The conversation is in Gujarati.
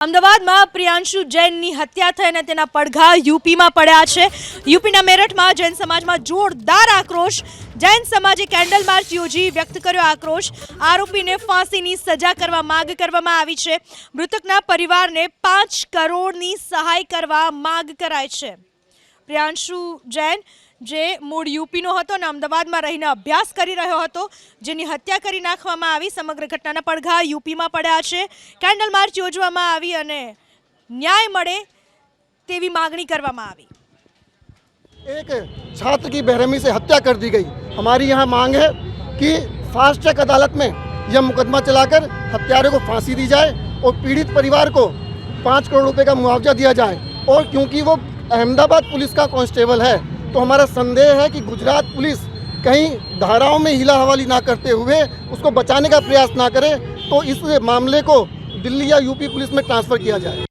અમદાવાદમાં પ્રિયાંશુ જૈનની હત્યા થઈ અને તેના પડઘા યુપીમાં પડ્યા છે। યુપીના મેરઠમાં જૈન સમાજમાં જોરદાર આક્રોશ। જૈન સમાજે કેન્ડલ માર્ચ યોજી વ્યક્ત કર્યો આક્રોશ। આરોપીને ફાંસીની સજા કરવા માંગ કરવામાં આવી છે। મૃતકના પરિવારને 5 કરોડની સહાય કરવા માંગ કરાઈ છે। પ્રિયાંશુ જૈન જે મૂળ યુપીનો હતો અને અમદાવાદમાં રહીને અભ્યાસ કરી રહ્યો હતો, જેની હત્યા કરી નાખવામાં આવી। સમગ્ર ઘટનાના પડઘા યુપીમાં પડ્યા છે। કેન્ડલ માર્ચ યોજવામાં આવી અને ન્યાય મળે તેવી માગણી કરવામાં આવી। एक छात्र की बेरहमी से हत्या कर दी गई। हमारी यहाँ मांग है कि फास्ट ट्रैक अदालत में यह मुकदमा चलाकर हत्यारे को फांसी दी जाए और पीड़ित परिवार को 5 करोड़ रुपए का मुआवजा दिया जाए। और क्योंकि वो अहमदाबाद पुलिस का कांस्टेबल है, तो हमारा संदेह है कि गुजरात पुलिस कहीं धाराओं में हिला हवाली ना करते हुए उसको बचाने का प्रयास ना करे, तो इस मामले को दिल्ली या यूपी पुलिस में ट्रांसफ़र किया जाए।